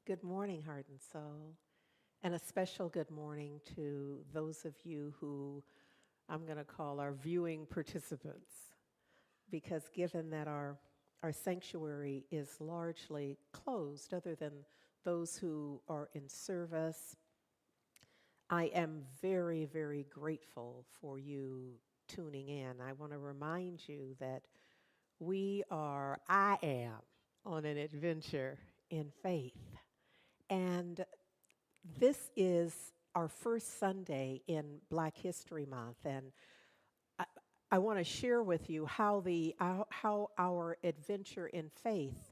Good morning, Heart and Soul. And a special good morning to those of you who I'm going to call our viewing participants, because given that our sanctuary is largely closed, other than those who are in service, I am very, very grateful for you tuning in. I want to remind you that I am on an adventure in faith. And this is our first Sunday in Black History Month, and I, I want to share with you how our adventure in faith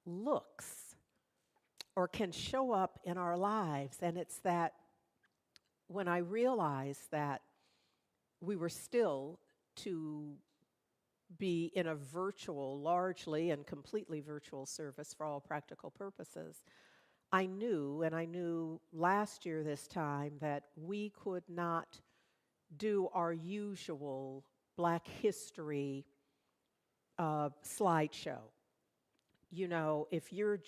looks or can show up in our lives. And it's that when I realized that we were still to be in a virtual, largely and completely virtual service for all practical purposes, I knew last year this time that we could not do our usual Black History slideshow. You know, if you're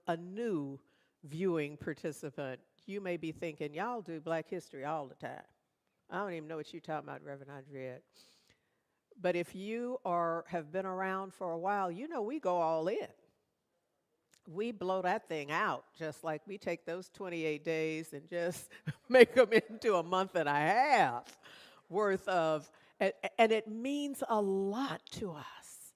a new viewing participant, you may be thinking, y'all do Black History all the time. I don't even know what you're talking about, Reverend Andrea. But if have been around for a while, you know we go all in. We blow that thing out, just like we take those 28 days and just make them into a month and a half worth of, and it means a lot to us.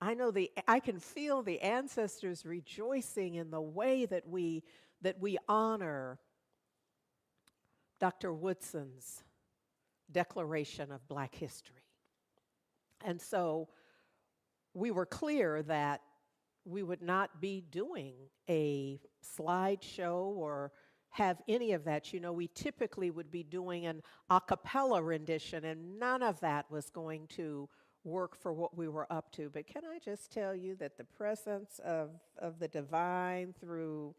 I can feel the ancestors rejoicing in the way that we honor Dr. Woodson's Declaration of Black History. And so we were clear that we would not be doing a slideshow or have any of that. You know, we typically would be doing an a cappella rendition, and none of that was going to work for what we were up to. But can I just tell you that the presence of the divine through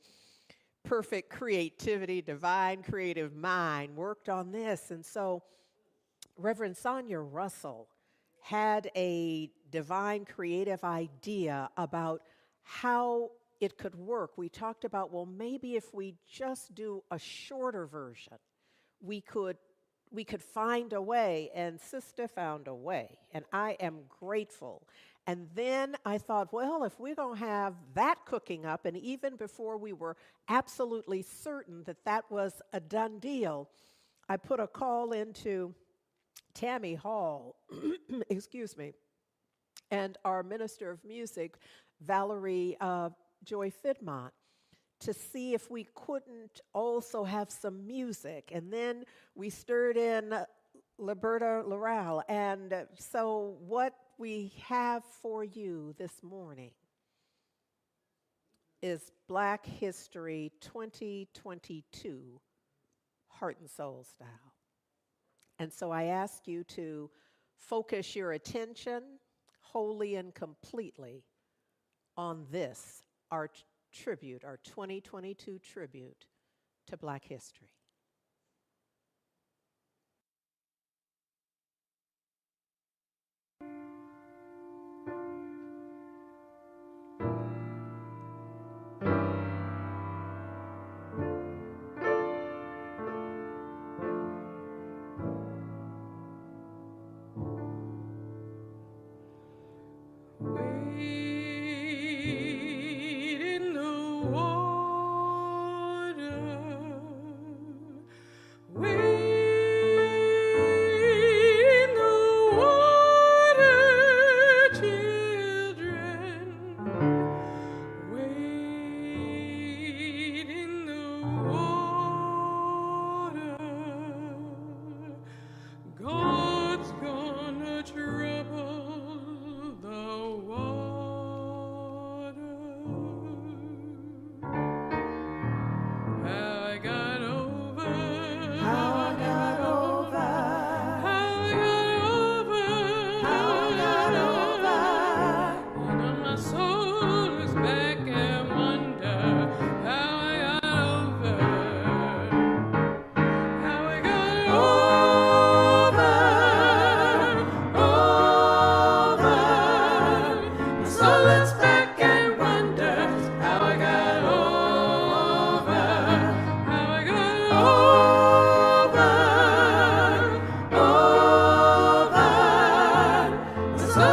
perfect creativity, divine creative mind worked on this. And so Reverend Sonia Russell had a divine creative idea about how it could work. We talked about, well, maybe if we just do a shorter version, we could find a way, and Sister found a way, and I am grateful. And then I thought, well, if we're going to have that cooking up, and even before we were absolutely certain that that was a done deal, I put a call into Tammy Hall, excuse me, and our Minister of Music, Valerie Joy Fidmont, to see if we couldn't also have some music. And then we stirred in Liberta Laurel. And so what we have for you this morning is Black History 2022, Heart and Soul style. And so I ask you to focus your attention wholly and completely on this, our tribute, our 2022 tribute to Black history. Wade in the water,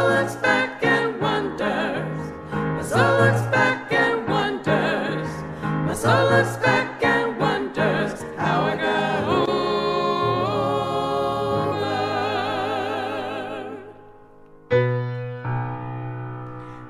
soul looks back and wonders. My soul looks back and wonders. My soul looks back and wonders how I got over.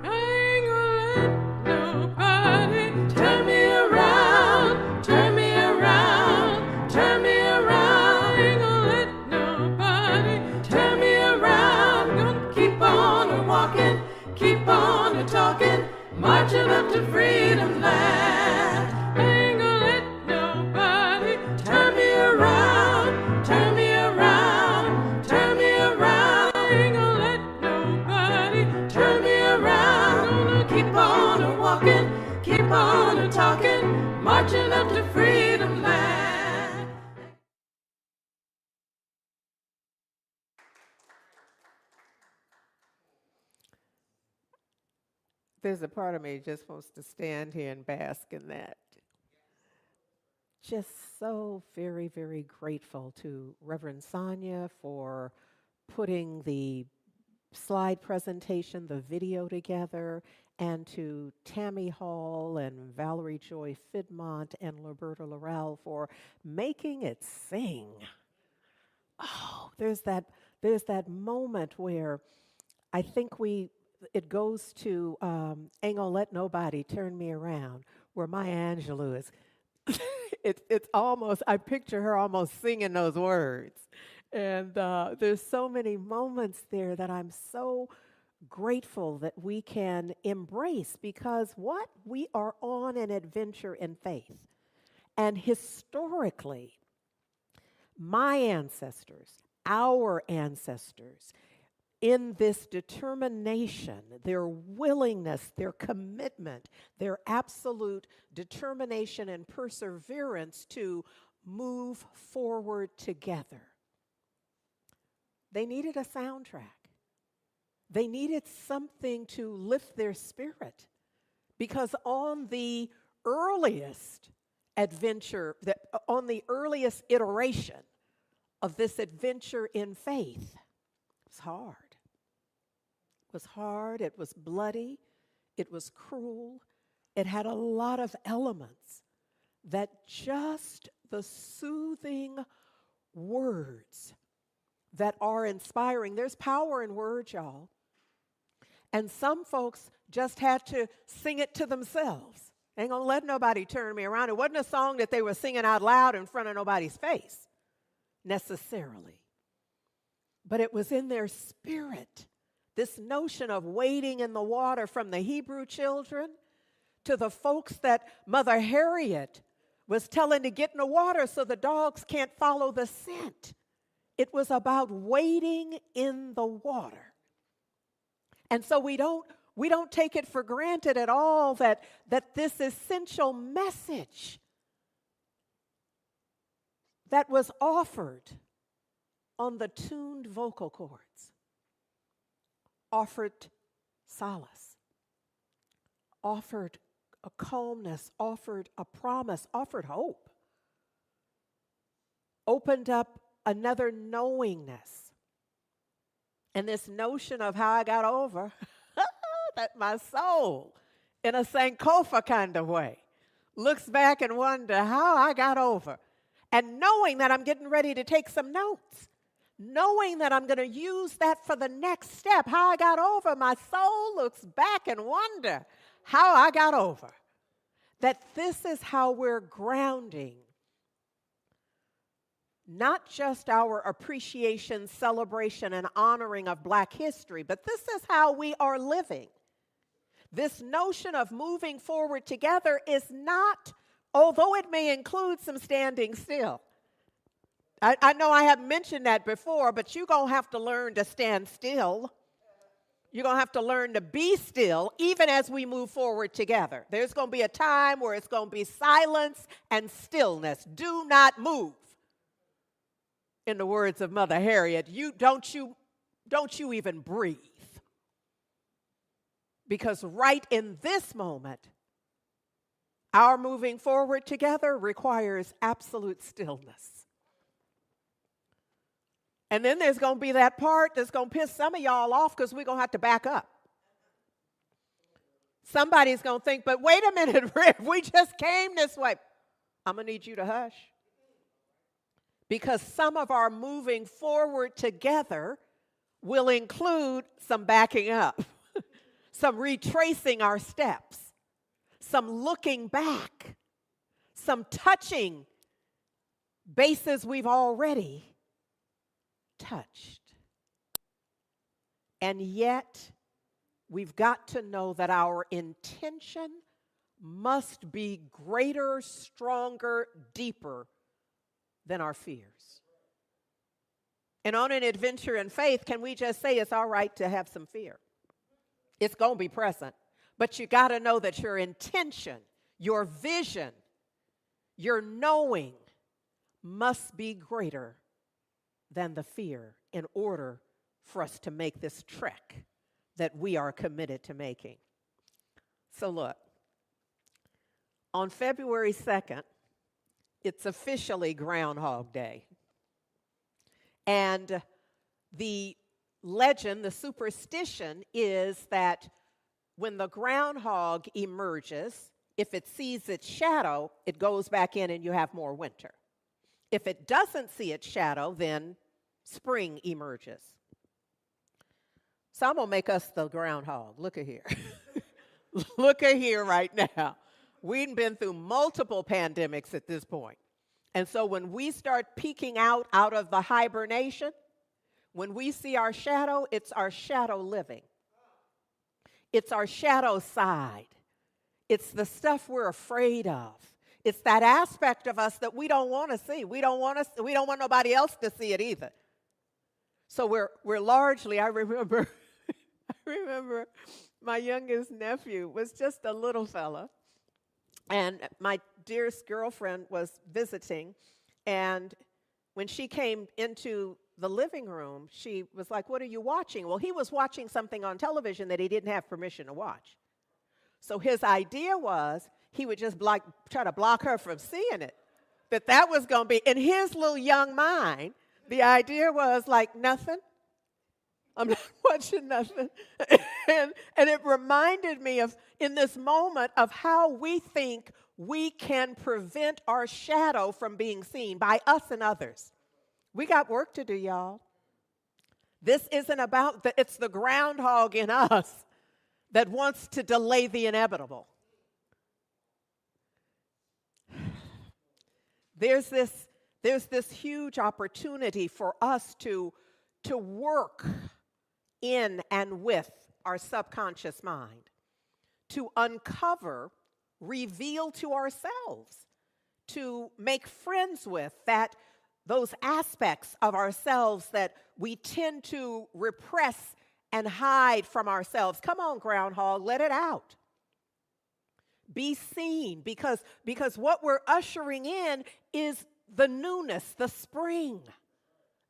I ain't gonna let nobody turn me around, turn me around, turn me around. I ain't gonna let nobody turn me around. Gonna keep on walking, keep on talking, marching up to freedom land. I ain't gonna let nobody turn me around, turn me around, turn me around. I ain't gonna let nobody turn me around. Gonna keep on walking, keep on talking, marching up to freedom land. There's a part of me that just wants to stand here and bask in that. Just so very, very grateful to Reverend Sonia for putting the slide presentation, the video together, and to Tammy Hall and Valerie Joy Fidmont and Roberta Laurel for making it sing. Oh, there's that moment where I think it goes to Ain't Gonna Let Nobody Turn Me Around, where Maya Angelou is. It's almost, I picture her almost singing those words. And there's so many moments there that I'm so grateful that we can embrace, because what? We are on an adventure in faith. And historically, my ancestors, our ancestors, in this determination, their willingness, their commitment, their absolute determination and perseverance to move forward together. They needed a soundtrack. They needed something to lift their spirit, because on the earliest adventure, on the earliest iteration of this adventure in faith, it was hard. It was hard, it was bloody, it was cruel. It had a lot of elements that just the soothing words that are inspiring. There's power in words, y'all. And some folks just had to sing it to themselves. Ain't gonna let nobody turn me around. It wasn't a song that they were singing out loud in front of nobody's face, necessarily. But it was in their spirit. This notion of wading in the water, from the Hebrew children to the folks that Mother Harriet was telling to get in the water so the dogs can't follow the scent. It was about wading in the water. And so we don't take it for granted at all that this essential message that was offered on the tuned vocal cords offered solace, offered a calmness, offered a promise, offered hope, opened up another knowingness. And this notion of how I got over, that my soul, in a Sankofa kind of way, looks back and wonder how I got over. And knowing that I'm getting ready to take some notes, knowing that I'm going to use that for the next step, how I got over, my soul looks back and wonder how I got over. That this is how we're grounding not just our appreciation, celebration, and honoring of Black history, but this is how we are living. This notion of moving forward together is not, although it may include some standing still. I know I have mentioned that before, but you're going to have to learn to stand still. You're going to have to learn to be still, even as we move forward together. There's going to be a time where it's going to be silence and stillness. Do not move. In the words of Mother Harriet, don't you even breathe. Because right in this moment, our moving forward together requires absolute stillness. And then there's going to be that part that's going to piss some of y'all off because we're going to have to back up. Somebody's going to think, but wait a minute, Rick, we just came this way. I'm going to need you to hush. Because some of our moving forward together will include some backing up, some retracing our steps, some looking back, some touching bases we've already touched. And yet, we've got to know that our intention must be greater, stronger, deeper than our fears. And on an adventure in faith, can we just say it's all right to have some fear? It's going to be present. But you got to know that your intention, your vision, your knowing must be greater than the fear in order for us to make this trek that we are committed to making. So look, on February 2nd, it's officially Groundhog Day. And the legend, the superstition is that when the groundhog emerges, if it sees its shadow, it goes back in and you have more winter. If it doesn't see its shadow, then spring emerges. So I'm going to make us the groundhog. Look at here. Look at here right now. We've been through multiple pandemics at this point. And so when we start peeking out of the hibernation, when we see our shadow, it's our shadow living. It's our shadow side. It's the stuff we're afraid of. It's that aspect of us that we don't want to see. We don't want nobody else to see it either. So we're largely, I remember my youngest nephew was just a little fella. And my dearest girlfriend was visiting, and when she came into the living room, she was like, "What are you watching?" Well, he was watching something on television that he didn't have permission to watch. So his idea was he would just try to block her from seeing it. That was going to be, in his little young mind, the idea was like, nothing. I'm not watching nothing. and it reminded me of, in this moment, of how we think we can prevent our shadow from being seen by us and others. We got work to do, y'all. This isn't about, it's the groundhog in us that wants to delay the inevitable. There's this huge opportunity for us to work in and with our subconscious mind, to uncover, reveal to ourselves, to make friends with those aspects of ourselves that we tend to repress and hide from ourselves. Come on, groundhog, let it out. Be seen, because what we're ushering in is the newness, the spring,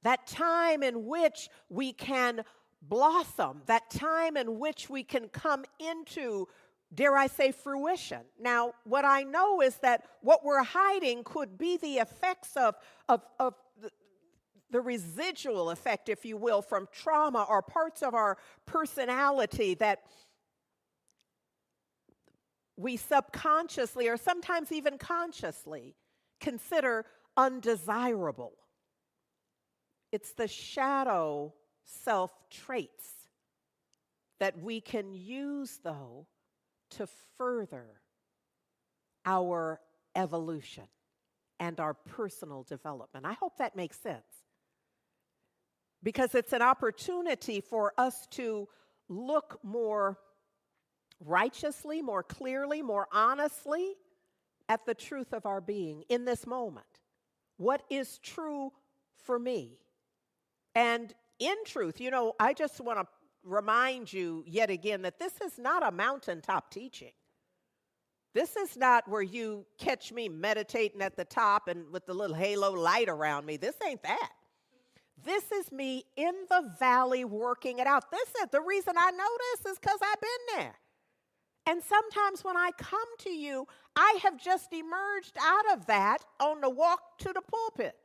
that time in which we can blossom, that time in which we can come into, dare I say, fruition. Now, what I know is that what we're hiding could be the effects of the residual effect, if you will, from trauma or parts of our personality that we subconsciously or sometimes even consciously consider undesirable. It's the shadow self traits that we can use, though, to further our evolution and our personal development. I hope that makes sense. Because it's an opportunity for us to look more righteously, more clearly, more honestly at the truth of our being in this moment. What is true for me? And in truth, I just want to remind you yet again that this is not a mountaintop teaching. This is not where you catch me meditating at the top and with the little halo light around me. This ain't that. This is me in the valley working it out. The reason I know this is because I've been there. And sometimes when I come to you, I have just emerged out of that on the walk to the pulpit.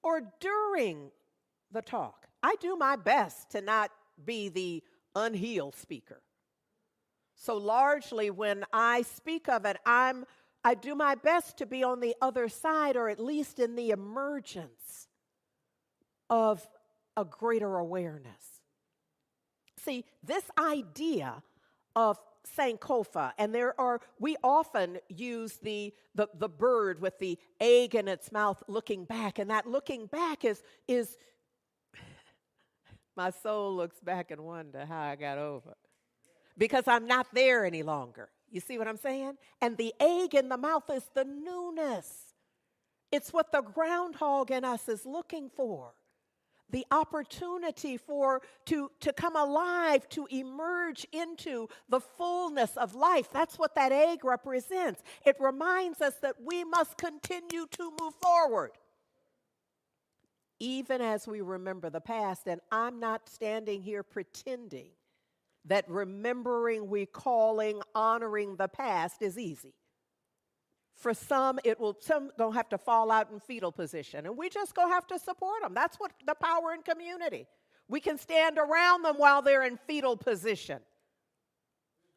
or during the talk. I do my best to not be the unhealed speaker. So largely when I speak of it, I do my best to be on the other side, or at least in the emergence of a greater awareness. See, this idea of Sankofa, and we often use the bird with the egg in its mouth looking back, and that looking back is my soul looks back and wonder how I got over, because I'm not there any longer. You see what I'm saying? And the egg in the mouth is the newness. It's what the groundhog in us is looking for. The opportunity to come alive, to emerge into the fullness of life. That's what that egg represents. It reminds us that we must continue to move forward, even as we remember the past. And I'm not standing here pretending that remembering, recalling, honoring the past is easy. For some gonna have to fall out in fetal position, and we just gonna have to support them. That's what the power in community. We can stand around them while they're in fetal position.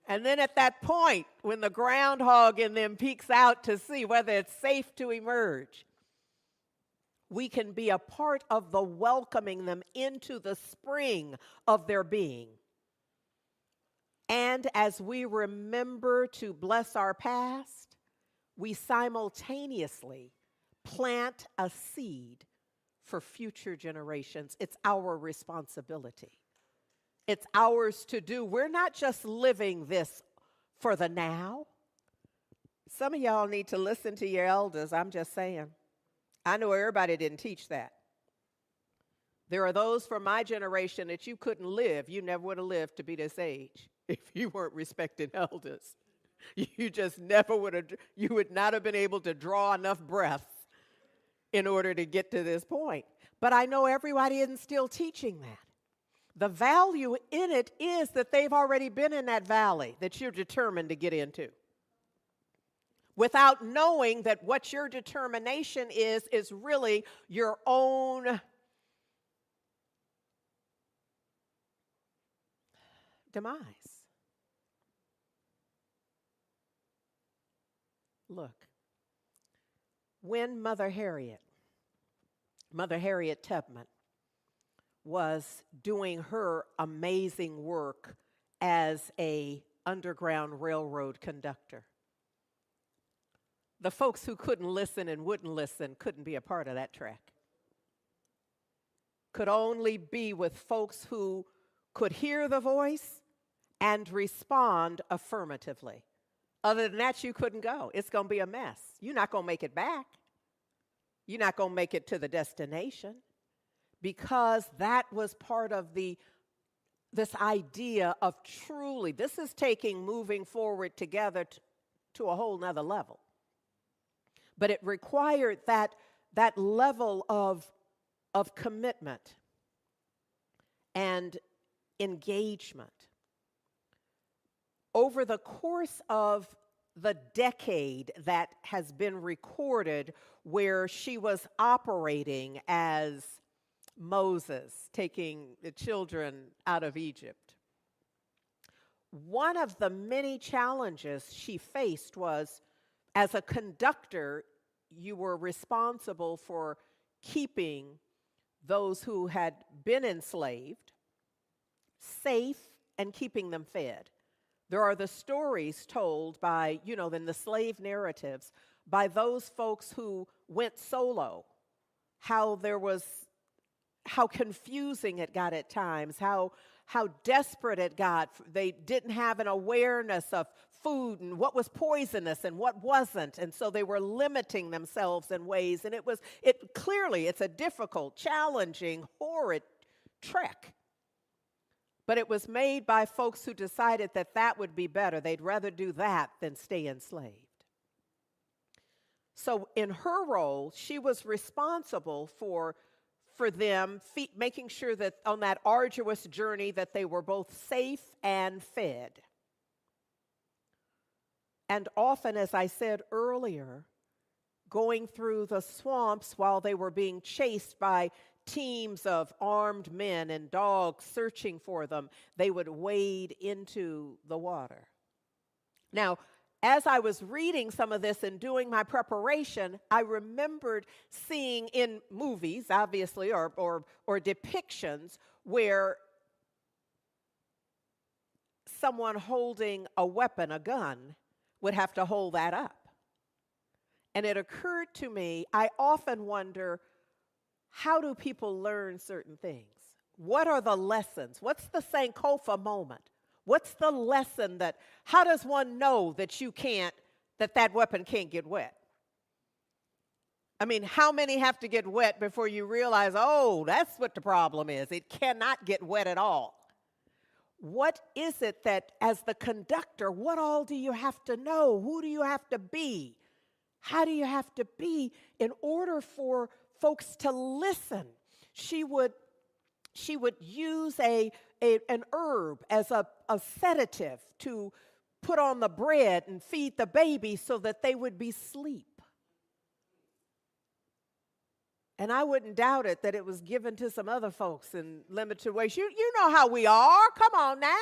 And then at that point, when the groundhog in them peeks out to see whether it's safe to emerge, we can be a part of the welcoming them into the spring of their being. And as we remember to bless our past, we simultaneously plant a seed for future generations. It's our responsibility. It's ours to do. We're not just living this for the now. Some of y'all need to listen to your elders. I'm just saying. I know everybody didn't teach that. There are those from my generation that you couldn't live. You never would have lived to be this age if you weren't respecting elders. You just never you would not have been able to draw enough breath in order to get to this point. But I know everybody isn't still teaching that. The value in it is that they've already been in that valley that you're determined to get into, without knowing that what your determination is really your own demise. Look, when Mother Harriet Tubman was doing her amazing work as a Underground Railroad conductor, the folks who couldn't listen and wouldn't listen couldn't be a part of that track. Could only be with folks who could hear the voice and respond affirmatively. Other than that, you couldn't go. It's going to be a mess. You're not going to make it back. You're not going to make it to the destination, because that was part of this idea of truly, this is taking moving forward together to a whole nother level. But it required that level of commitment and engagement. Over the course of the decade that has been recorded, where she was operating as Moses, taking the children out of Egypt, one of the many challenges she faced was, as a conductor, you were responsible for keeping those who had been enslaved safe and keeping them fed. There are the stories told by, in the slave narratives, by those folks who went solo, how confusing it got at times, how desperate it got. They didn't have an awareness of food and what was poisonous and what wasn't, and so they were limiting themselves in ways. And it's a difficult, challenging, horrid trek. But it was made by folks who decided that would be better. They'd rather do that than stay enslaved. So in her role, she was responsible for them, making sure that on that arduous journey that they were both safe and fed. And often, as I said earlier, going through the swamps while they were being chased by teams of armed men and dogs searching for them, they would wade into the water. Now, as I was reading some of this and doing my preparation, I remembered seeing in movies, obviously, or depictions where someone holding a weapon, a gun, would have to hold that up. And it occurred to me, I often wonder, how do people learn certain things? What are the lessons? What's the Sankofa moment? What's the lesson that, how does one know that that weapon can't get wet? I mean, how many have to get wet before you realize, oh, that's what the problem is? It cannot get wet at all. What is it that, as the conductor, what all do you have to know? Who do you have to be? How do you have to be in order for folks to listen? She would use an herb as a sedative to put on the bread and feed the baby so that they would be asleep. And I wouldn't doubt it that it was given to some other folks in limited ways. You know how we are. Come on now.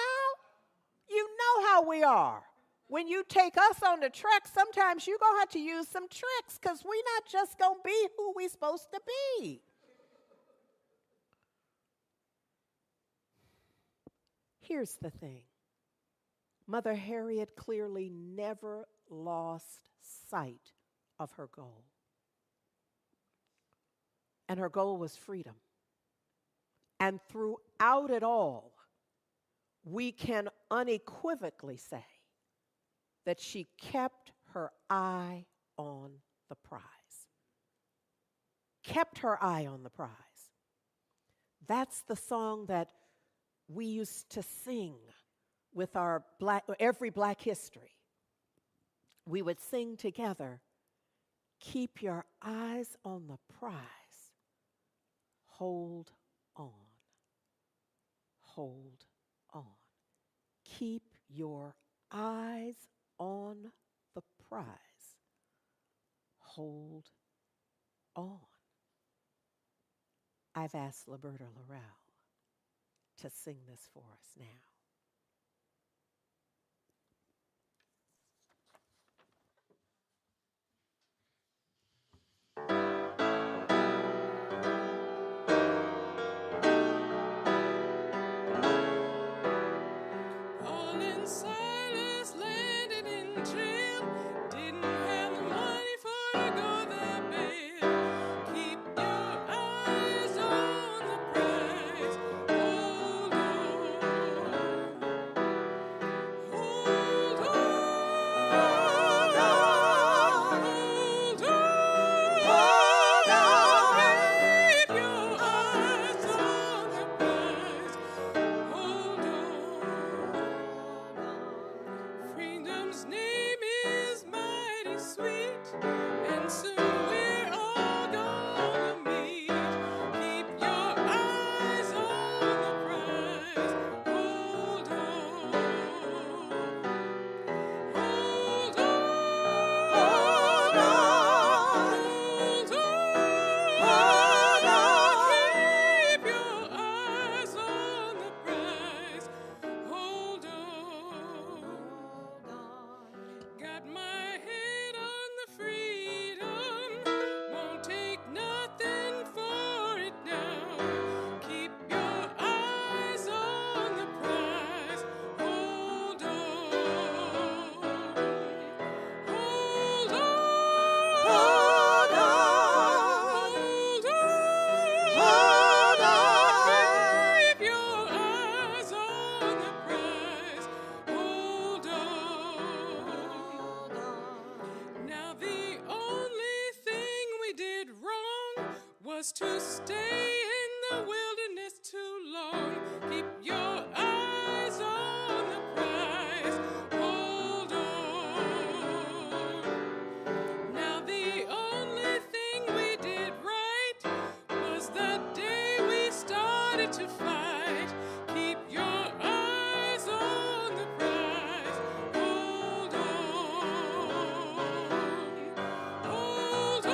You know how we are. When you take us on the trek, sometimes you're going to have to use some tricks because we're not just going to be who we're supposed to be. Here's the thing. Mother Harriet clearly never lost sight of her goal. And her goal was freedom. And throughout it all, we can unequivocally say that she kept her eye on the prize. Kept her eye on the prize. That's the song that we used to sing with our every Black History. We would sing together, keep your eyes on the prize. Hold on. Hold on. Keep your eyes on the prize. Hold on. I've asked Liberta Laurel to sing this for us now. Paul and Silas landed in jail. Didn't have the money for to go their bail. Keep your eyes on the prize. Hold on. Hold on. Hold on. Hold on. Keep your eyes on the prize. Hold on. Freedom's name is mighty sweet, and soon we're all gonna meet. Keep your eyes on the prize. Hold on. Hold on. Hold on. Hold on. Keep your eyes on the prize. Hold on. Got my head on the freedom. Won't take nothing for it now. Keep your eyes on the prize. Hold on. Hold on. Hold on. Hold on. Keep your eyes on the prize. Hold on. Now the only thing we did wrong was to stay in the wilderness too long. Keep your eyes on the prize. Hold on. Now the only thing we did right was the day we started to fight. Keep your eyes on the prize. Hold on. Hold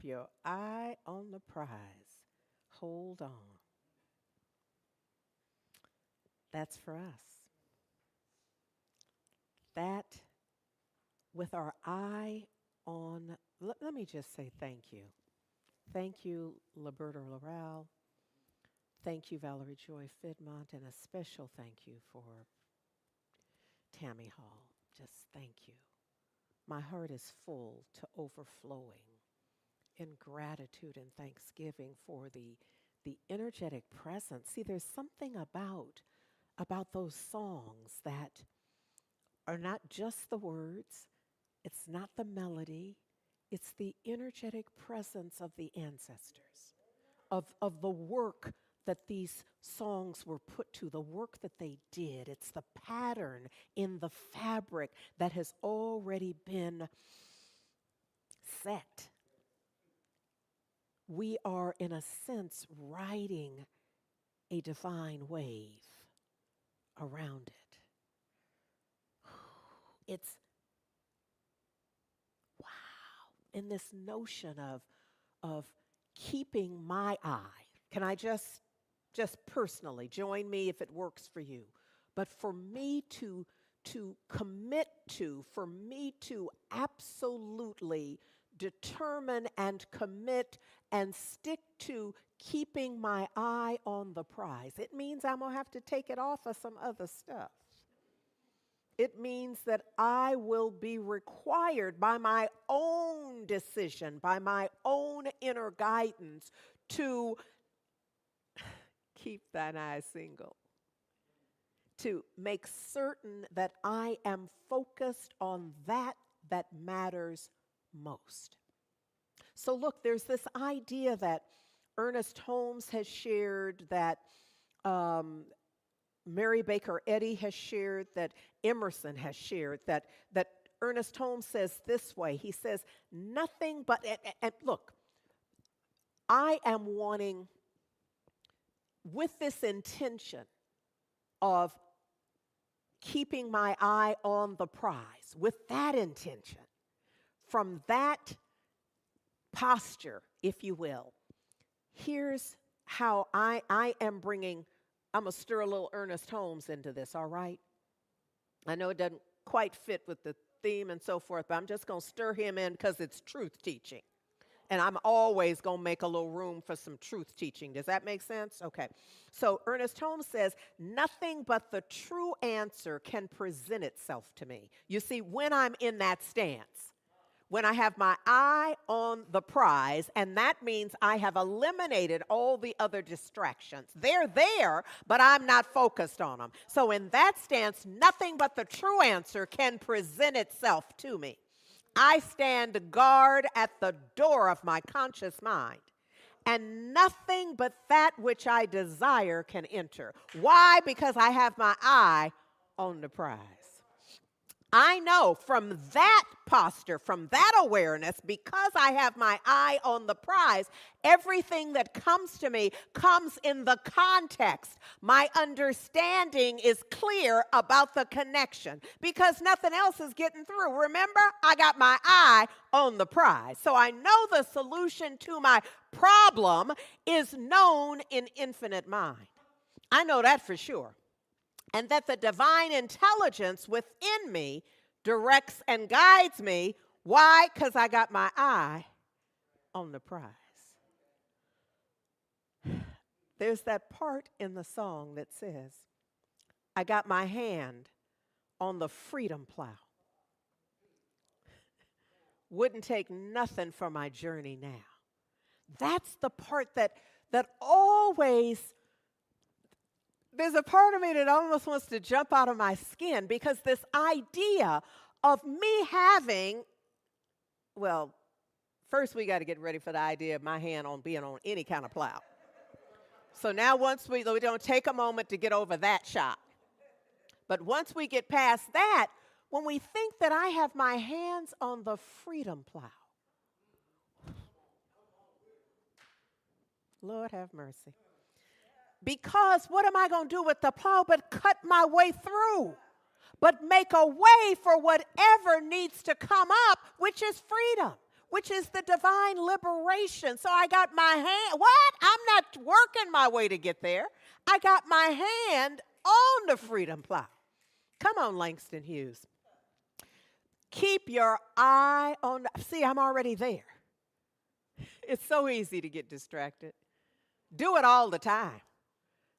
your eye on the prize. Hold on. That's for us. That, with our eye on, let me just say thank you. Thank you, Liberta Laurel. Thank you, Valerie Joy Fidmont, and a special thank you for Tammy Hall. Just thank you. My heart is full to overflowing in gratitude and thanksgiving for the energetic presence. See, there's something about those songs that are not just the words, it's not the melody, it's the energetic presence of the ancestors, of the work that these songs were put to, the work that they did. It's the pattern in the fabric that has already been set. We are, in a sense, riding a divine wave around it. It's, wow, in this notion of keeping my eye. Can I just personally, join me if it works for you, but for me to commit to, for me to absolutely determine and commit and stick to keeping my eye on the prize. It means I'm going to have to take it off of some other stuff. It means that I will be required by my own decision, by my own inner guidance, to keep thine eye single, to make certain that I am focused on that matters most. So look, there's this idea that Ernest Holmes has shared, that Mary Baker Eddy has shared, that Emerson has shared, that Ernest Holmes says this way. He says, nothing but, and look, I am wanting, with this intention of keeping my eye on the prize, with that intention, from that posture, if you will, here's how I am bringing, I'm going to stir a little Ernest Holmes into this, all right? I know it doesn't quite fit with the theme and so forth, but I'm just going to stir him in because it's truth teaching. And I'm always going to make a little room for some truth teaching. Does that make sense? Okay. So Ernest Holmes says, nothing but the true answer can present itself to me. You see, when I'm in that stance, when I have my eye on the prize, and that means I have eliminated all the other distractions. They're there, but I'm not focused on them. So in that stance, nothing but the true answer can present itself to me. I stand guard at the door of my conscious mind, and nothing but that which I desire can enter. Why? Because I have my eye on the prize. I know from that posture, from that awareness, because I have my eye on the prize, everything that comes to me comes in the context. My understanding is clear about the connection because nothing else is getting through. Remember, I got my eye on the prize. So I know the solution to my problem is known in infinite mind. I know that for sure. And that the divine intelligence within me directs and guides me. Why? Because I got my eye on the prize. There's that part in the song that says, I got my hand on the freedom plow. Wouldn't take nothing for my journey now. That's the part that always, there's a part of me that almost wants to jump out of my skin because this idea of me having, well, first we got to get ready for the idea of my hand on being on any kind of plow. So now once we don't take a moment to get over that shock. But once we get past that, when we think that I have my hands on the freedom plow, Lord have mercy. Because what am I going to do with the plow but cut my way through, but make a way for whatever needs to come up, which is freedom, which is the divine liberation. So I got my hand, what? I'm not working my way to get there. I got my hand on the freedom plow. Come on, Langston Hughes. Keep your eye on, see, I'm already there. It's so easy to get distracted. Do it all the time.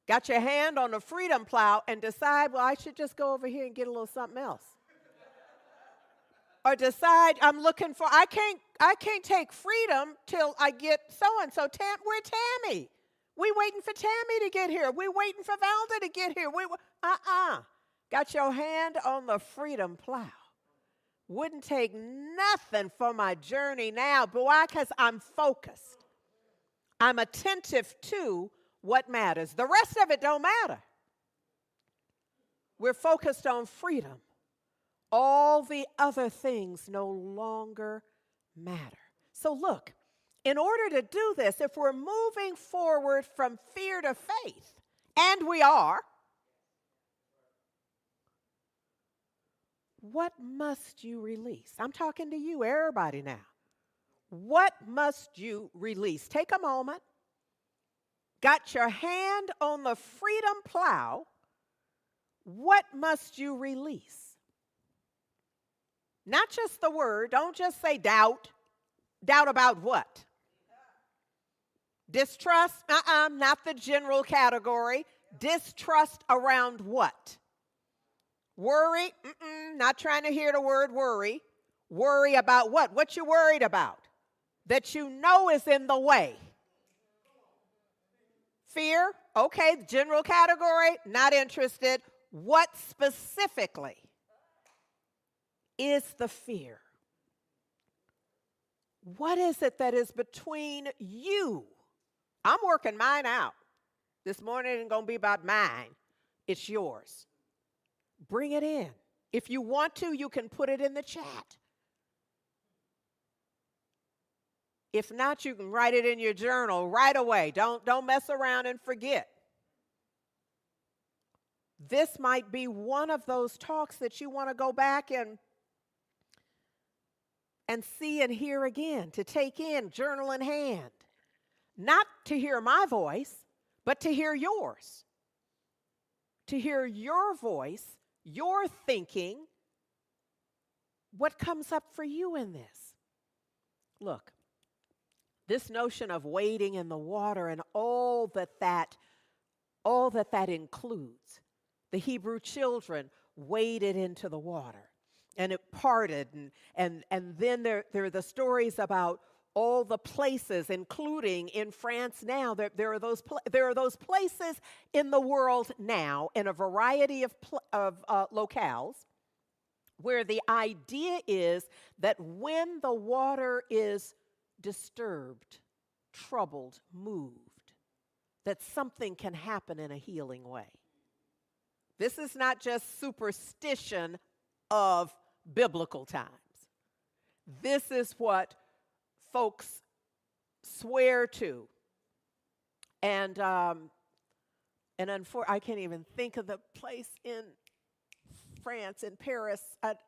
Got your hand on the freedom plow and decide, well, I should just go over here and get a little something else. Or decide I'm looking for, I can't take freedom till I get so-and-so. Where's Tammy? We waiting for Tammy to get here. We waiting for Valda to get here. Got your hand on the freedom plow. Wouldn't take nothing for my journey now. But why? Because I'm focused. I'm attentive to what matters. The rest of it don't matter. We're focused on freedom. All the other things no longer matter. So look, in order to do this, if we're moving forward from fear to faith, and we are, what must you release? I'm talking to you, everybody now. What must you release? Take a moment. Got your hand on the freedom plow. What must you release? Not just the word. Don't just say doubt. Doubt about what? Distrust? Not the general category. Distrust around what? Worry? Not trying to hear the word worry. Worry about what? What you worried about? That you know is in the way. Fear? Okay, general category, not interested. What specifically is the fear? What is it that is between you? I'm working mine out. This morning ain't going to be about mine. It's yours. Bring it in. If you want to, you can put it in the chat. If not, you can write it in your journal right away. Don't mess around and forget. This might be one of those talks that you want to go back and see and hear again, to take in, journal in hand. Not to hear my voice, but to hear yours. To hear your voice, your thinking, what comes up for you in this. Look, this notion of wading in the water and all that includes. The Hebrew children waded into the water and it parted, and then there are the stories about all the places, including in France now. There are those places in the world now in a variety of locales where the idea is that when the water is disturbed, troubled, moved, that something can happen in a healing way. This is not just superstition of biblical times. This is what folks swear to. And I can't even think of the place in France, in Paris,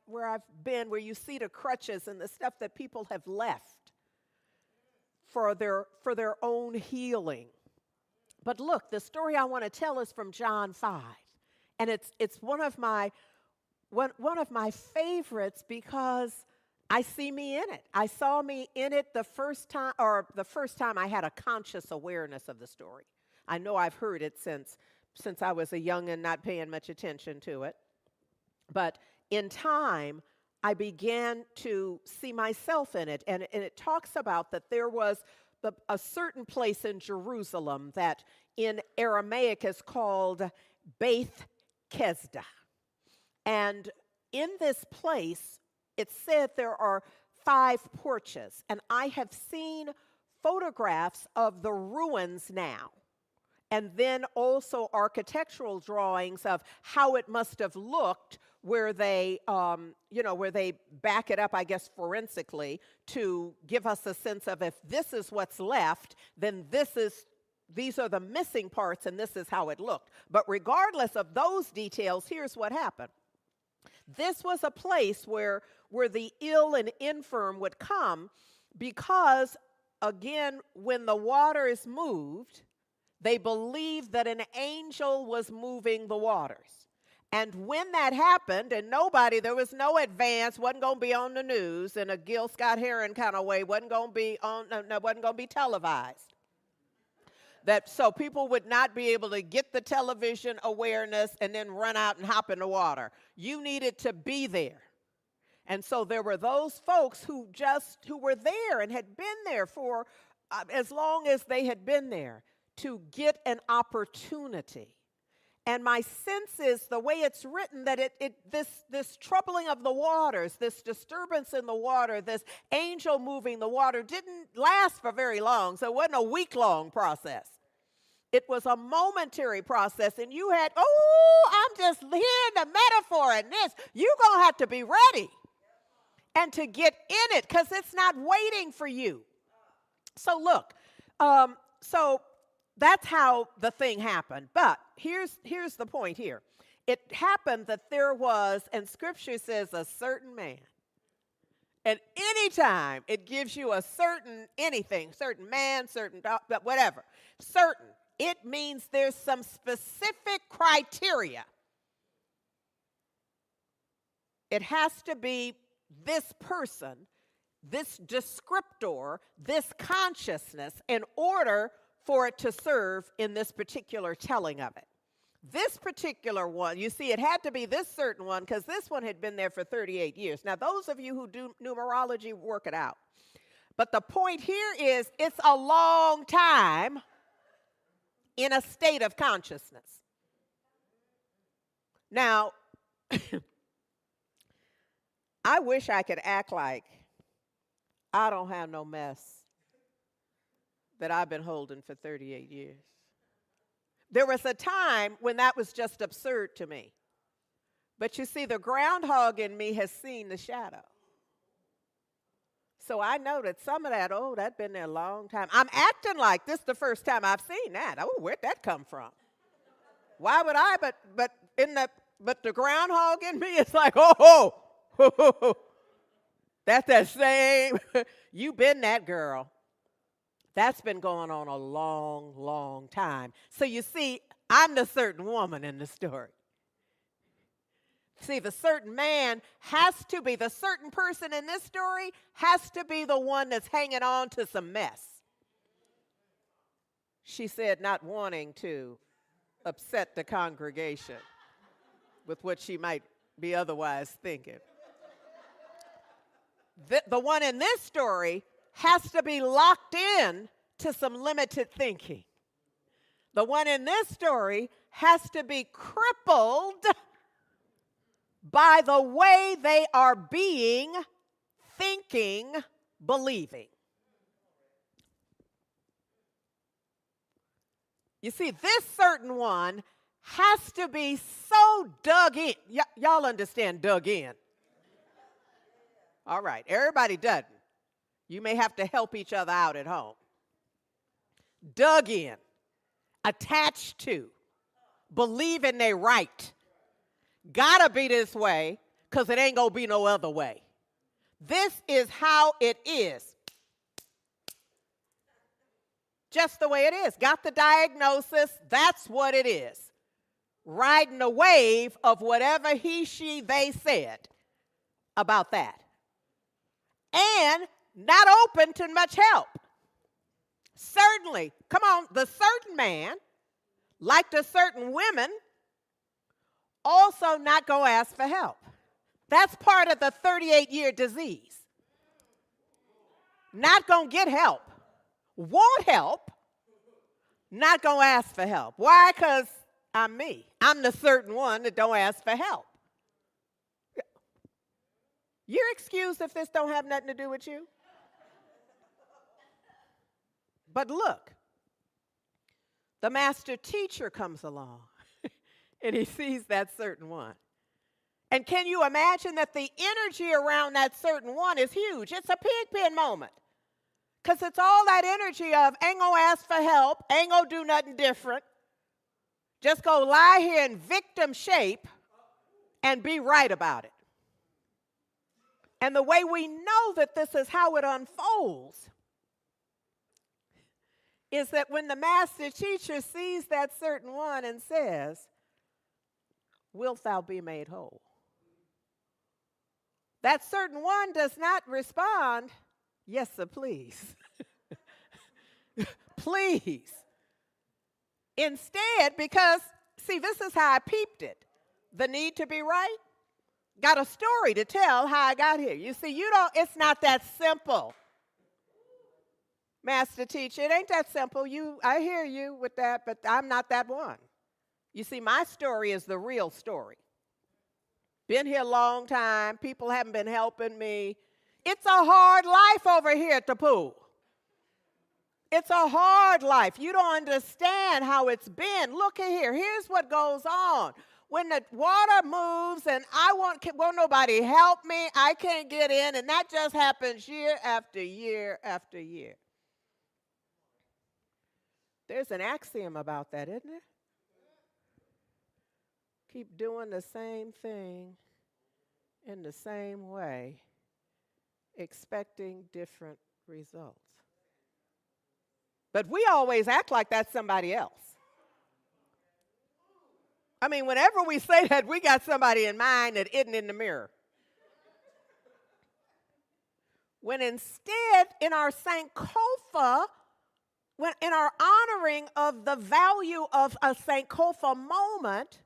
where I've been, where you see the crutches and the stuff that people have left for their own healing. But look, the story I want to tell is from John 5. And it's one of my favorites because I see me in it. I saw me in it the first time I had a conscious awareness of the story. I know I've heard it since I was a young and not paying much attention to it. But in time, I began to see myself in it. And it talks about that there was a certain place in Jerusalem that in Aramaic is called Beth Kesda. And in this place, it said there are 5 porches. And I have seen photographs of the ruins now. And then also architectural drawings of how it must have looked where they back it up, I guess, forensically to give us a sense of if this is what's left, then these are the missing parts and this is how it looked. But regardless of those details, here's what happened. This was a place where the ill and infirm would come, Because, again, when the water is moved, they believed that an angel was moving the waters. And when that happened, and there was no advance, wasn't going to be on the news in a Gil Scott-Heron kind of way, wasn't going to be televised. So people would not be able to get the television awareness and then run out and hop in the water. You needed to be there. And so there were those folks who were there and had been there for as long as they had been there to get an opportunity. And my sense is the way it's written that this troubling of the waters, this disturbance in the water, this angel moving the water didn't last for very long. So it wasn't a week-long process. It was a momentary process, and you had, I'm just hearing the metaphor in this. You're going to have to be ready and to get in it because it's not waiting for you. So look, so that's how the thing happened. But here's the point here. It happened that there was, and Scripture says, a certain man. And anytime it gives you a certain anything, certain man, certain whatever, certain, it means there's some specific criteria. It has to be this person, this descriptor, this consciousness in order for it to serve in this particular telling of it. This particular one, you see, it had to be this certain one because this one had been there for 38 years. Now, those of you who do numerology, work it out. But the point here is it's a long time in a state of consciousness. Now, I wish I could act like I don't have no mess that I've been holding for 38 years. There was a time when that was just absurd to me. But you see, the groundhog in me has seen the shadow. So I know that some of that, that's been there a long time. I'm acting like this the first time I've seen that. Where'd that come from? Why would I? But the groundhog in me is like, that's that same. You been that girl. That's been going on a long, long time. So you see, I'm the certain woman in the story. See, the certain man has to be, the certain person in this story has to be the one that's hanging on to some mess. She said, not wanting to upset the congregation with what she might be otherwise thinking. The one in this story has to be locked in to some limited thinking. The one in this story has to be crippled by the way they are being, thinking, believing. You see, this certain one has to be so dug in. Y'all understand dug in? All right, everybody doesn't. You may have to help each other out at home. Dug in, attached to, believing they right. Gotta be this way because it ain't gonna be no other way. This is how it is. Just the way it is. Got the diagnosis, that's what it is. Riding the wave of whatever he, she, they said about that. And not open to much help. Certainly, come on, the certain man, like the certain women, also not going to ask for help. That's part of the 38-year disease. Not going to get help. Won't help. Not going to ask for help. Why? Because I'm me. I'm the certain one that don't ask for help. You're excused if this don't have nothing to do with you. But look, the master teacher comes along and he sees that certain one. And can you imagine that the energy around that certain one is huge? It's a pigpen moment. Because it's all that energy of ain't going to ask for help, ain't going to do nothing different. Just go lie here in victim shape and be right about it. And the way we know that this is how it unfolds is that when the master teacher sees that certain one and says, "Wilt thou be made whole?" That certain one does not respond, "Yes, sir, please." Please. Instead, because, see, this is how I peeped it. The need to be right. Got a story to tell how I got here. You see, it's not that simple. Master teacher, it ain't that simple. I hear you with that, but I'm not that one. You see, my story is the real story. Been here a long time. People haven't been helping me. It's a hard life over here at the pool. It's a hard life. You don't understand how it's been. Look at here. Here's what goes on. When the water moves and won't nobody help me, I can't get in, and that just happens year after year after year. There's an axiom about that, isn't there? Keep doing the same thing in the same way, expecting different results. But we always act like that's somebody else. I mean, whenever we say that, we got somebody in mind that isn't in the mirror. When instead, in our Sankofa, in our honoring of the value of a Sankofa moment,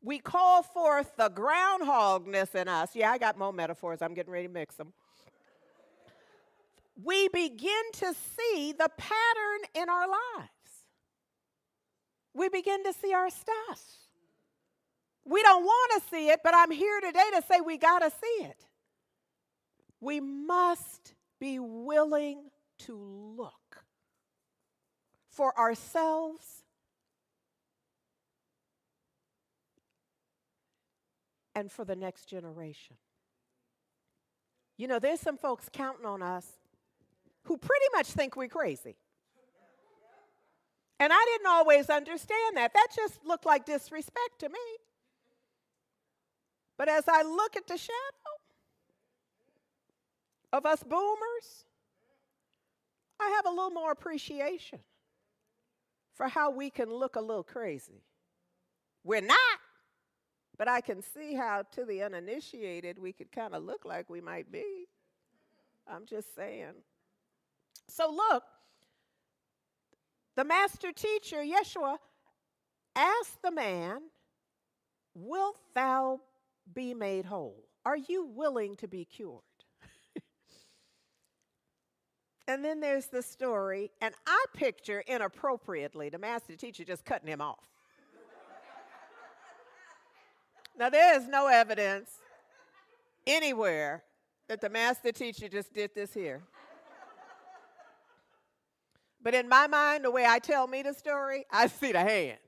we call forth the groundhogness in us. Yeah, I got more metaphors. I'm getting ready to mix them. We begin to see the pattern in our lives. We begin to see our stuff. We don't want to see it, but I'm here today to say we got to see it. We must be willing to look for ourselves and for the next generation. You know, there's some folks counting on us who pretty much think we're crazy. And I didn't always understand that. That just looked like disrespect to me. But as I look at the shadow of us boomers, I have a little more appreciation for how we can look a little crazy. We're not, but I can see how to the uninitiated we could kind of look like we might be. I'm just saying. So look, the master teacher, Yeshua, asked the man, "Wilt thou be made whole?" Are you willing to be cured? And then there's the story, and I picture inappropriately the master teacher just cutting him off. Now, there is no evidence anywhere that the master teacher just did this here. But in my mind, the way I tell me the story, I see the hand.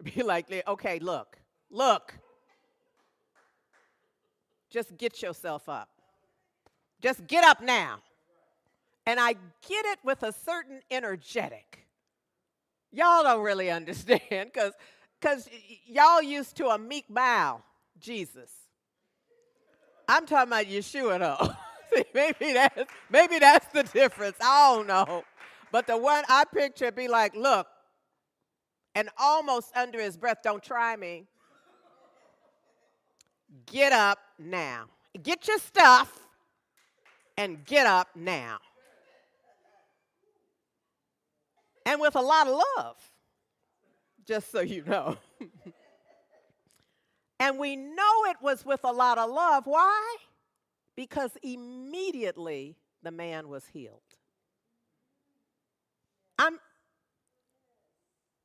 Be like, okay, look. Just get yourself up. Just get up now. And I get it with a certain energetic. Y'all don't really understand because y'all used to a meek bow, Jesus. I'm talking about Yeshua, though. See, maybe that's the difference. I don't know. But the one I picture be like, look, and almost under his breath, "Don't try me. Get up now. Get your stuff and get up now." And with a lot of love, just so you know. And we know it was with a lot of love. Why? Because immediately the man was healed.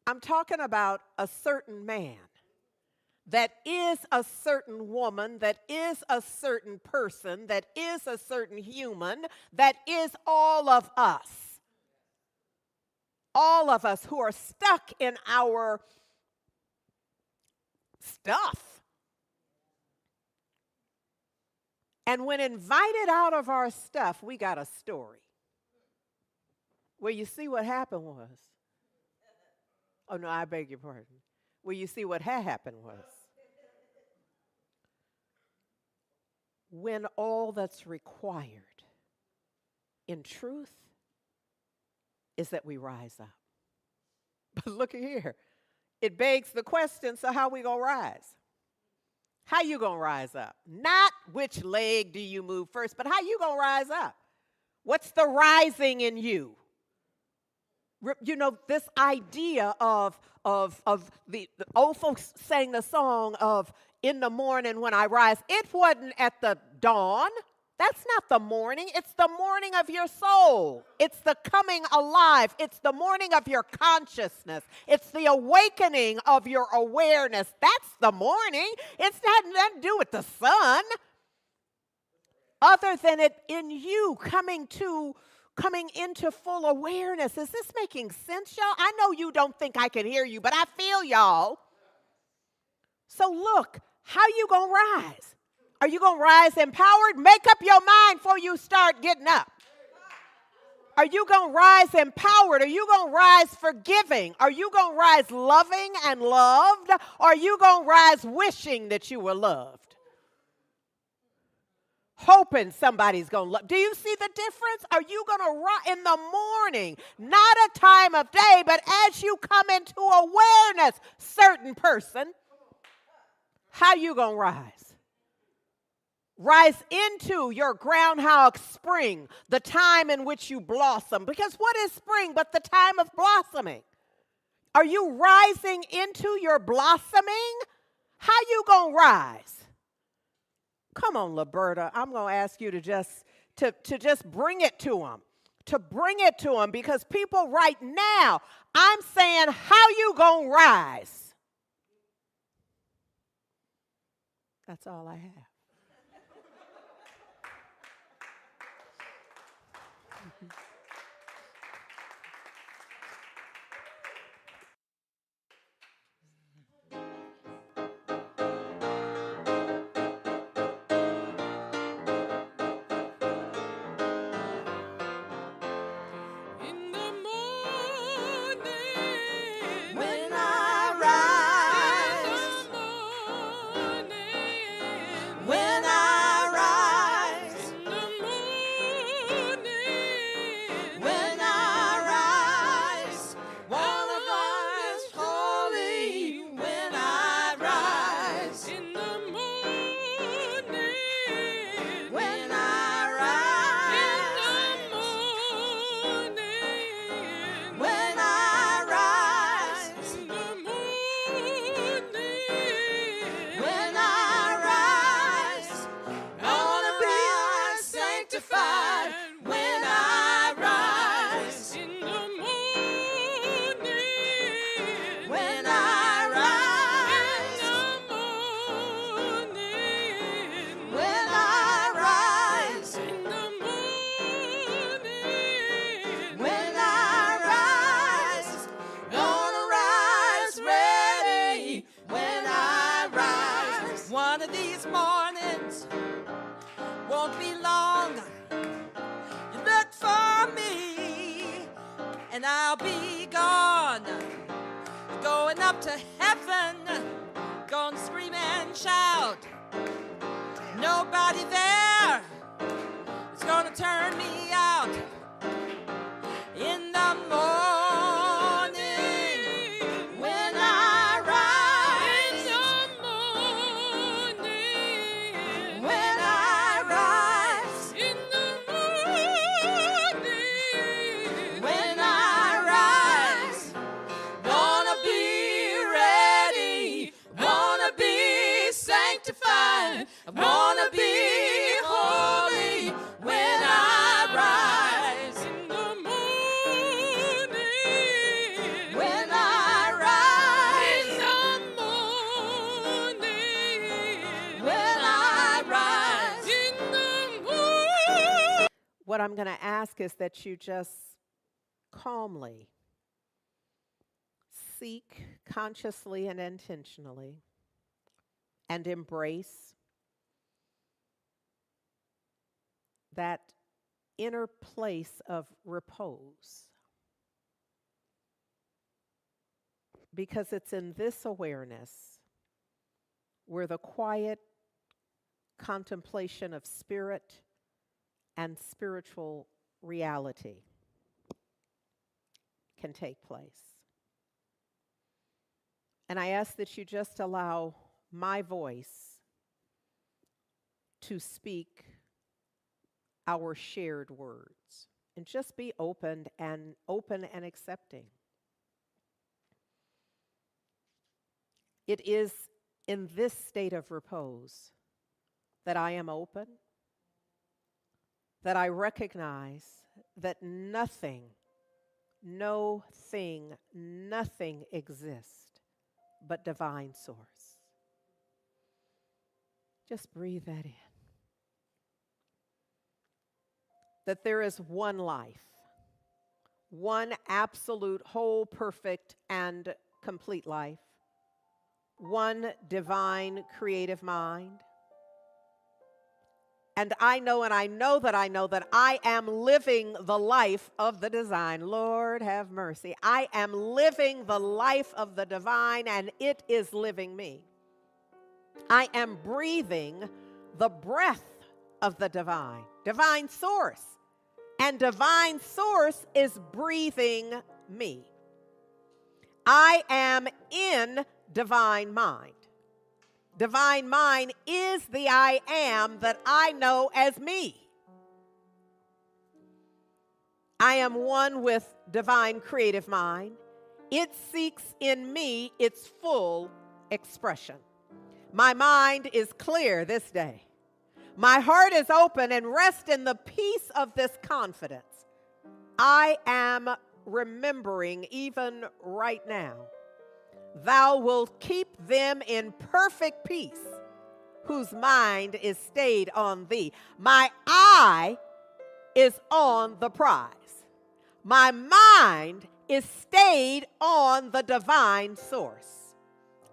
I'm talking about a certain man that is a certain woman, that is a certain person, that is a certain human, that is all of us. All of us who are stuck in our stuff. And when invited out of our stuff, we got a story. Well, you see what happened was. Oh, no, I beg your pardon. Well, you see what had happened was. when all that's required in truth is that we rise up. But look here. It begs the question, so how we going to rise? How you going to rise up? Not which leg do you move first, but how you going to rise up? What's the rising in you? You know, this idea of the old folks sang the song of in the morning when I rise. It wasn't at the dawn. That's not the morning. It's the morning of your soul. It's the coming alive. It's the morning of your consciousness. It's the awakening of your awareness. That's the morning. It's not nothing to do with the sun. Other than it in you coming into full awareness. Is this making sense, y'all? I know you don't think I can hear you, but I feel y'all. So look, how you going to rise? Are you going to rise empowered? Make up your mind before you start getting up. Are you going to rise empowered? Are you going to rise forgiving? Are you going to rise loving and loved? Or are you going to rise wishing that you were loved? Hoping somebody's going to love. Do you see the difference? Are you going to rise in the morning? Not a time of day, but as you come into awareness, certain person, how you going to rise? Rise into your groundhog spring, the time in which you blossom. Because what is spring but the time of blossoming? Are you rising into your blossoming? How you going to rise? Come on, Liberta. I'm going to ask you to just bring it to them. To bring it to them, because people right now, I'm saying, how you going to rise? That's all I have. In the morning, When I rise, in the morning, when I rise, in the morning, when I rise, wanna rise holy. When I rise, in the morning, when I rise, when I rise, in the morning, when I rise, I wanna be sanctified. When I rise, in the morning, when I rise, when I rise, in the morning, when I rise, gonna rise ready. When I rise, one of these mornings won't be long. You look for me, and I'll be gone, going up to heaven, gonna scream and shout. Nobody there is gonna turn me out. In the morning, when I rise, when I rise, in the morning, when I rise, gonna be ready, wanna be sanctified, I wanna be holy. When I rise, in the morning, when I rise, in the morning, when I rise, in the morning. What I'm going to ask is that you just calmly seek consciously and intentionally and embrace that inner place of repose. Because it's in this awareness where the quiet contemplation of spirit and spiritual reality can take place. And I ask that you just allow my voice to speak our shared words, and just be open and accepting. It is in this state of repose that I am open, that I recognize that nothing exists but divine source. Just breathe that in. That there is one life, one absolute, whole, perfect, and complete life, one divine creative mind. And I know that I am living the life of the design. Lord have mercy. I am living the life of the divine, and it is living me. I am breathing the breath of the divine source. And divine source is breathing me. I am in divine mind. Divine mind is the I am that I know as me. I am one with divine creative mind. It seeks in me its full expression. My mind is clear this day. My heart is open and rest in the peace of this confidence. I am remembering even right now, thou wilt keep them in perfect peace, whose mind is stayed on thee. My eye is on the prize. My mind is stayed on the divine source.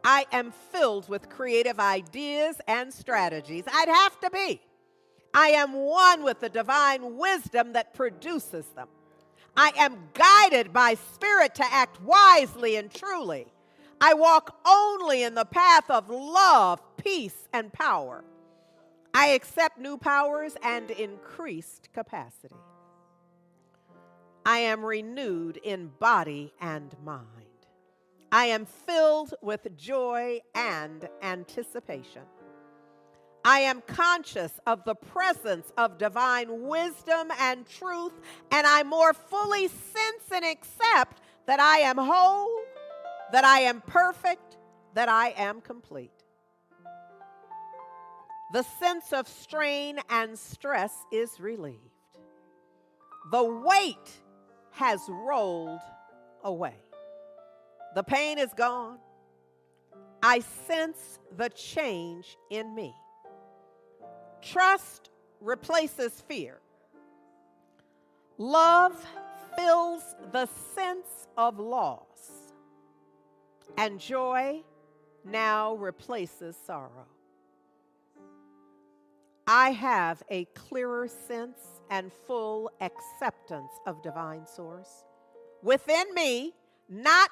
I am filled with creative ideas and strategies. I'd have to be. I am one with the divine wisdom that produces them. I am guided by spirit to act wisely and truly. I walk only in the path of love, peace, and power. I accept new powers and increased capacity. I am renewed in body and mind. I am filled with joy and anticipation. I am conscious of the presence of divine wisdom and truth, and I more fully sense and accept that I am whole, that I am perfect, that I am complete. The sense of strain and stress is relieved. The weight has rolled away. The pain is gone. I sense the change in me. Trust replaces fear. Love fills the sense of loss. And joy now replaces sorrow. I have a clearer sense and full acceptance of divine source within me, not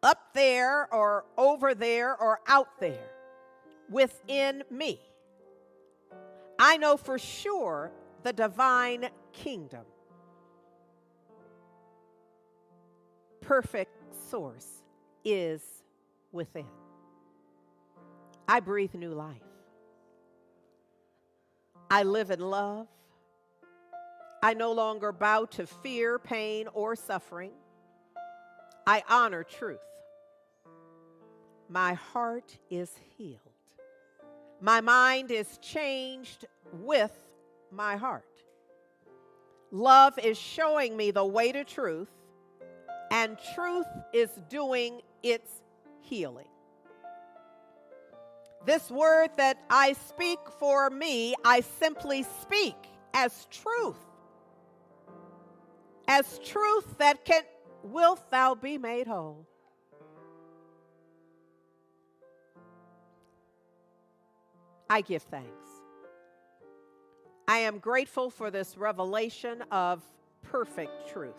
up there or over there or out there, within me. I know for sure the divine kingdom, perfect source, is within. I breathe new life. I live in love. I no longer bow to fear, pain, or suffering. I honor truth. My heart is healed. My mind is changed with my heart. Love is showing me the way to truth, and truth is doing its healing. This word that I speak for me, I simply speak as truth. As truth that can, wilt thou be made whole. I give thanks. I am grateful for this revelation of perfect truth.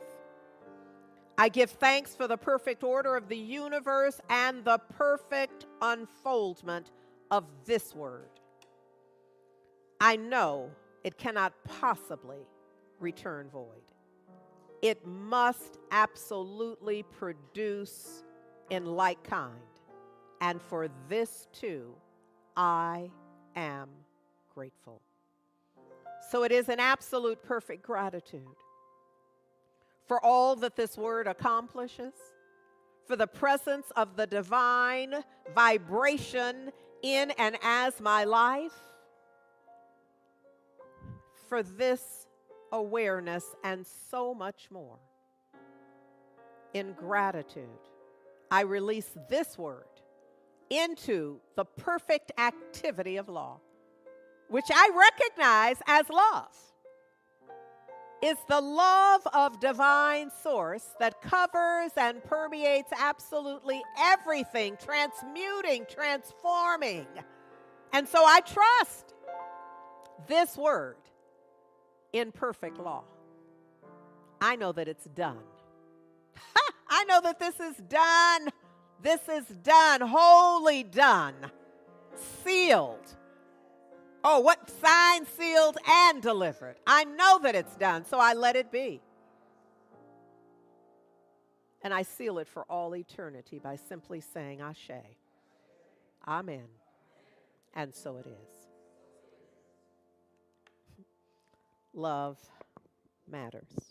I give thanks for the perfect order of the universe and the perfect unfoldment of this word. I know it cannot possibly return void. It must absolutely produce in like kind. And for this too, I am grateful. So it is an absolute perfect gratitude for all that this word accomplishes, for the presence of the divine vibration in and as my life, for this awareness and so much more. In gratitude, I release this word into the perfect activity of law, which I recognize as love. It's the love of divine source that covers and permeates absolutely everything, transmuting, transforming. And so I trust this word in perfect law. I know that it's done. I know that this is done. This is done, wholly done, sealed. Oh, what signed, sealed, and delivered. I know that it's done, so I let it be. And I seal it for all eternity by simply saying, Ashe, Amen, and so it is. Love matters.